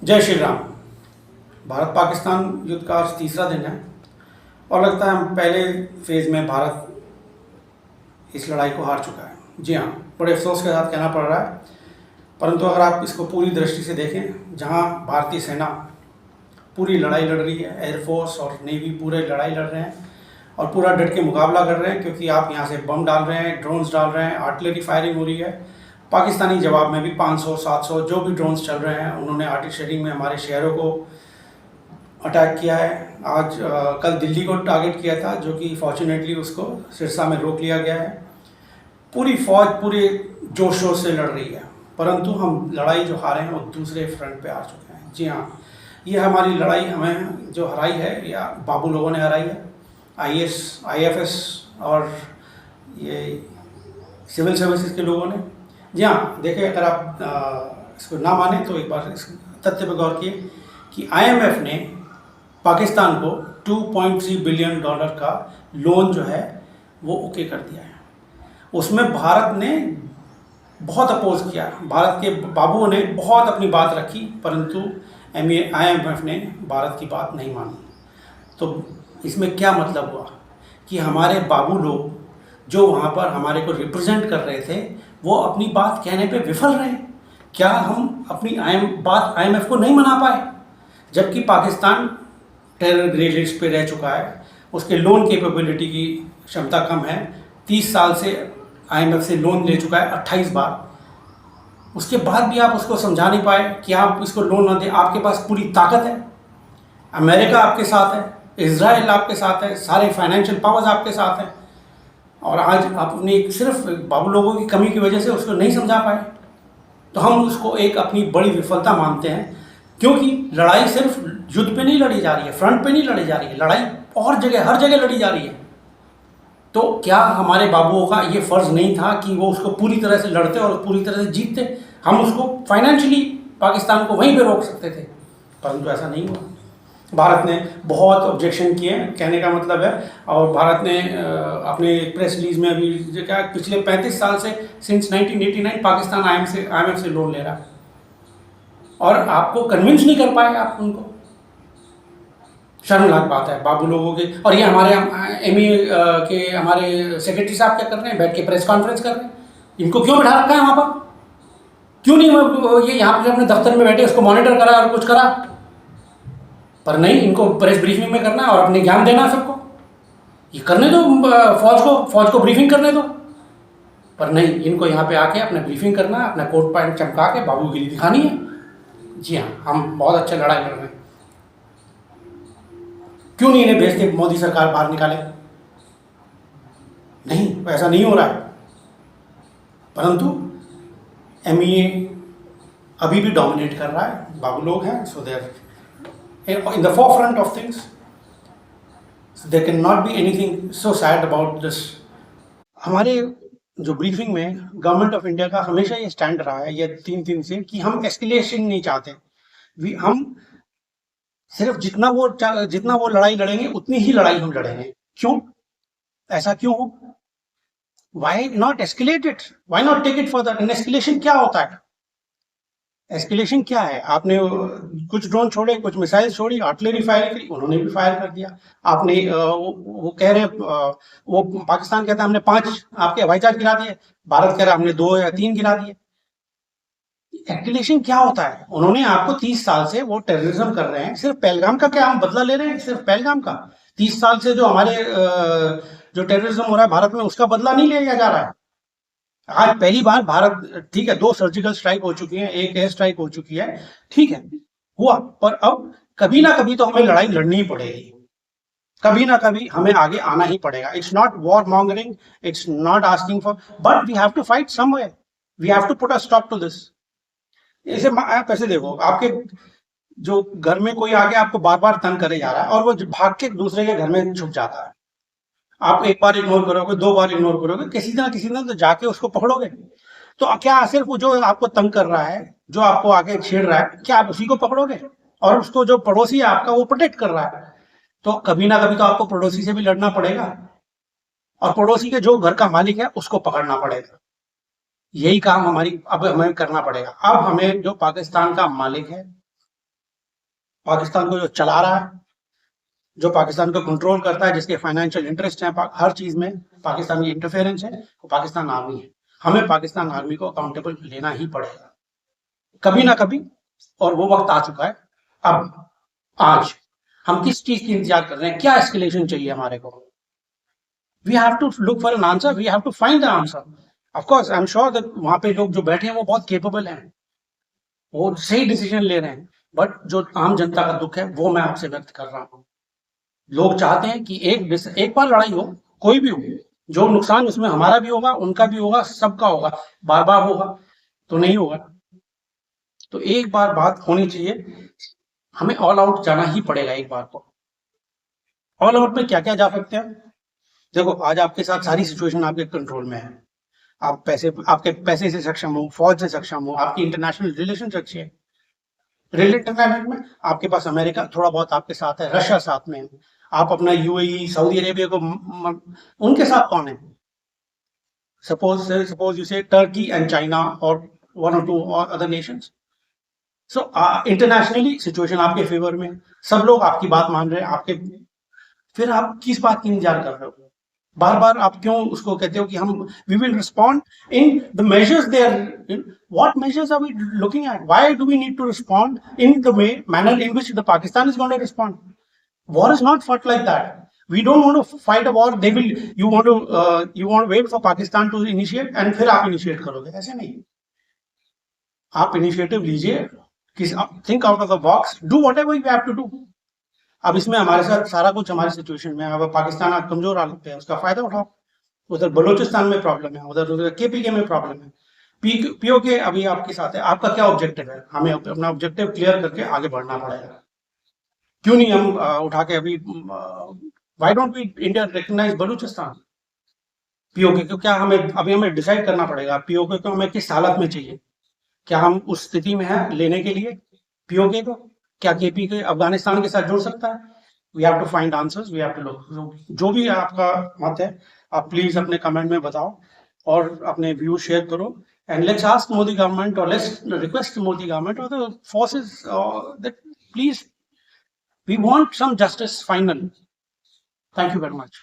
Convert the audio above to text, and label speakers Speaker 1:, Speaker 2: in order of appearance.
Speaker 1: जय श्री राम। भारत पाकिस्तान युद्ध का आज तीसरा दिन है और लगता है हम पहले फेज में भारत इस लड़ाई को हार चुका है। जी हाँ, बड़े अफसोस के साथ कहना पड़ रहा है, परंतु अगर आप इसको पूरी दृष्टि से देखें, जहाँ भारतीय सेना पूरी लड़ाई लड़ रही है, एयरफोर्स और नेवी पूरे लड़ाई लड़ रहे हैं और पूरा डट के मुकाबला कर रहे हैं, क्योंकि आप यहाँ से बम डाल रहे हैं, ड्रोन्स डाल रहे हैं, आर्टिलरी फायरिंग हो रही है। पाकिस्तानी जवाब में भी 500-700 जो भी ड्रोन्स चल रहे हैं, उन्होंने आर्टिलरी में हमारे शहरों को अटैक किया है। आज कल दिल्ली को टारगेट किया था, जो कि फॉर्चुनेटली उसको सिरसा में रोक लिया गया है। पूरी फौज पूरे जोशों से लड़ रही है, परंतु हम लड़ाई जो हारे हैं वो दूसरे फ्रंट पे आ चुके हैं। जी हाँ, ये हमारी लड़ाई हमें जो हराई है, या बाबू लोगों ने हराई है, IFS और ये सिविल सर्विसेज के लोगों ने। जी हाँ, देखिए, अगर आप इसको ना माने तो एक बार इस तथ्य पर गौर किए कि IMF ने पाकिस्तान को $2.3 बिलियन का लोन जो है वो ओके कर दिया है। उसमें भारत ने बहुत अपोज किया, भारत के बाबुओं ने बहुत अपनी बात रखी, परंतु IMF ने भारत की बात नहीं मानी। तो इसमें क्या मतलब हुआ कि हमारे बाबू लोग जो वहाँ पर हमारे को रिप्रेजेंट कर रहे थे, वो अपनी बात कहने पे विफल रहे। क्या हम अपनी बात IMF को नहीं मना पाए? जबकि पाकिस्तान टेरर ग्रे लिस्ट पे रह चुका है, उसके लोन कैपेबिलिटी की क्षमता कम है, 30 साल से IMF से लोन ले चुका है 28 बार। उसके बाद भी आप उसको समझा नहीं पाए कि आप इसको लोन ना दें। आपके पास पूरी ताकत है, अमेरिका आपके साथ है, इजराइल आपके साथ है, सारे फाइनेंशियल पावर्स आपके साथ हैं, और आज अपनी सिर्फ बाबू लोगों की कमी की वजह से उसको नहीं समझा पाए। तो हम उसको एक अपनी बड़ी विफलता मानते हैं, क्योंकि लड़ाई सिर्फ युद्ध पे नहीं लड़ी जा रही है, फ्रंट पे नहीं लड़ी जा रही है, लड़ाई और जगह हर जगह लड़ी जा रही है। तो क्या हमारे बाबुओं का ये फ़र्ज़ नहीं था कि वो उसको पूरी तरह से लड़ते और पूरी तरह से जीतते? हम उसको फाइनेंशियली पाकिस्तान को वहीं पे रोक सकते थे, परंतु ऐसा नहीं हुआ। भारत ने बहुत ऑब्जेक्शन किए, कहने का मतलब है, और भारत ने अपने प्रेस रिलीज में अभी जो क्या, पिछले 35 साल से सिंस 1989 पाकिस्तान IMF से लोन ले रहा है, और आपको कन्विंस नहीं कर पाए आप उनको। शर्मनाक बात है बाबू लोगों के। और ये हमारे MEA के हमारे सेक्रेटरी साहब क्या कर रहे हैं? बैठ के प्रेस कॉन्फ्रेंस कर रहे हैं। इनको क्यों बिठा रखा है वहाँ पर? क्यों नहीं ये यहाँ पर अपने दफ्तर में बैठे उसको मॉनिटर करा और कुछ करा? पर नहीं, इनको प्रेस ब्रीफिंग में करना है और अपने ज्ञान देना है सबको। ये करने दो, फौज को ब्रीफिंग करने दो। पर नहीं, इनको यहाँ पे आके अपना ब्रीफिंग करना है, अपना कोट पैंट चमका के बाबूगिरी दिखानी है। जी हाँ, हम बहुत अच्छा लड़ाई लड़ रहे हैं। क्यों नहीं इन्हें भेजते, मोदी सरकार बाहर निकाले? नहीं, ऐसा नहीं हो रहा है। परंतु MEA अभी भी डोमिनेट कर रहा है, बाबू लोग हैं, so they are in the forefront of things, so there cannot be anything so sad about this। हमारे जो ब्रीफिंग में गवर्नमेंट ऑफ इंडिया का हमेशा ये स्टैंड रहा है, ये 3 दिन से, कि हम एस्केलेशन नहीं चाहते। हम सिर्फ जितना वो लड़ाई लड़ेंगे उतनी ही लड़ाई हम लड़ेंगे। क्यों? ऐसा क्यों हो? Why not escalate it? Why not take it further? Escalation क्या होता है? एस्केलेशन क्या है? आपने कुछ ड्रोन छोड़े, कुछ मिसाइल छोड़ी, आर्टिलरी फायर करी, उन्होंने भी फायर कर दिया। आपने वो कह रहे, वो पाकिस्तान कहता है हमने 5 आपके हवाई जहाज गिरा दिए, भारत कह रहा हमने 2 या 3 गिरा दिए। एस्केलेशन क्या होता है? उन्होंने आपको 30 साल से वो टेररिज्म कर रहे हैं, सिर्फ पहलगाम का क्या हम बदला ले रहे हैं? सिर्फ पहलगाम का 30 साल से जो हमारे जो टेररिज्म हो रहा है भारत में, उसका बदला नहीं लिया जा रहा है। आज पहली बार भारत, ठीक है, 2 सर्जिकल स्ट्राइक हो चुकी है, 1 एयर स्ट्राइक हो चुकी है, ठीक है, हुआ, पर अब कभी ना कभी तो हमें लड़ाई लड़नी ही पड़ेगी, कभी ना कभी हमें आगे आना ही पड़ेगा। It's not warmongering, it's not asking for, but we have to fight somewhere, we have to put a stop to this. ऐसे आप ऐसे देखो, आपके जो घर में कोई आके आपको बार बार तंग करे जा रहा है और वो भाग के दूसरे के घर में छुप जाता है, आप एक बार इग्नोर करोगे, 2 बार इग्नोर करोगे, किसी ना किसी दिन तो जाके उसको पकड़ोगे। तो क्या सिर्फ वो जो आपको तंग कर रहा है, जो आपको आके छेड़ रहा है, क्या आप उसी को पकड़ोगे? और उसको जो पड़ोसी है आपका, वो प्रोटेक्ट कर रहा है, तो कभी ना कभी तो आपको पड़ोसी से भी लड़ना पड़ेगा, और पड़ोसी के जो घर का मालिक है उसको पकड़ना पड़ेगा। यही काम अब हमें करना पड़ेगा। अब हमें जो पाकिस्तान का मालिक है, पाकिस्तान को जो चला रहा है, जो पाकिस्तान को कंट्रोल करता है, जिसके फाइनेंशियल इंटरेस्ट हैं हर चीज में पाकिस्तान की इंटरफेरेंस है, वो पाकिस्तान आर्मी है। हमें पाकिस्तान आर्मी को अकाउंटेबल लेना ही पड़ेगा कभी ना कभी, और वो वक्त आ चुका है। अब आज हम किस चीज की इंतजार कर रहे हैं? क्या एस्केलेशन चाहिए हमारे को? We have to look for an answer, we have to find the answer. Of course I am sure that वहां पे लोग जो बैठे हैं वो बहुत केपेबल हैं, वो सही डिसीजन ले रहे हैं, बट जो आम जनता का दुख है वो मैं आपसे व्यक्त कर रहा हूँ। लोग चाहते हैं कि एक बार लड़ाई हो, कोई भी हो, जो नुकसान उसमें हमारा भी होगा, उनका भी होगा, सबका होगा, बार बार होगा तो नहीं होगा। तो एक बार बात होनी चाहिए, हमें ऑल आउट जाना ही पड़ेगा एक बार को। ऑल आउट में क्या क्या जा सकते हैं? देखो, आज आपके साथ सारी सिचुएशन आपके कंट्रोल में है। आप आपके पैसे से सक्षम हो, फौज से सक्षम हो, आपकी इंटरनेशनल रिलेशन अच्छी है। रिलेटेड में आपके पास अमेरिका थोड़ा बहुत आपके साथ है, रशिया साथ में है, आप अपना यूएई, सऊदी अरेबिया को उनके साथ कौन है? सपोज यू से टर्की एंड चाइना और 1 or 2 other Nations. So internationally situation आपके फेवर में, सब लोग आपकी बात मान रहे हैं आपके, फिर आप किस बात की इंतजार कर रहे हो? बार बार आप क्यों उसको कहते हो कि हम we will respond in the measures there? What measures are we looking at? Why do we need to respond in the manner in which the Pakistan is going to respond? War is not fought like that. We don't want to fight a war. You want to wait for Pakistan to initiate and फिर आप initiate करोगे? ऐसे नहीं। आप initiative लीजिए, think out of the box, do whatever you have to do। अब इसमें हमारे साथ सारा कुछ हमारी सिचुएशन में, अब पाकिस्तान आज कमजोर हालत पे है, उसका फायदा उठाओ। उधर बलूचिस्तान में प्रॉब्लम है, उधर केपीके में प्रॉब्लम है, पीओके अभी आपके साथ है। आपका क्या ऑब्जेक्टिव है? हमें अपना ऑब्जेक्टिव क्लियर करके आगे बढ़ना पड़ेगा। क्यों नहीं हम उठा के अभी why don't we India recognise Balochistan? PoK को क्या हमें डिसाइड करना पड़ेगा, पीओके को हमें किस हालत में चाहिए? क्या हम उस स्थिति में है लेने के लिए पीओके को? क्या केपी के अफगानिस्तान के साथ जुड़ सकता है? We have to find answers, we have to look. जो भी आपका मत है आप प्लीज अपने कमेंट में बताओ और अपने व्यू शेयर करो, and let's ask Modi government और लेट्स रिक्वेस्ट मोदी गवर्नमेंट और the forces that please we want some justice final. Thank you very much.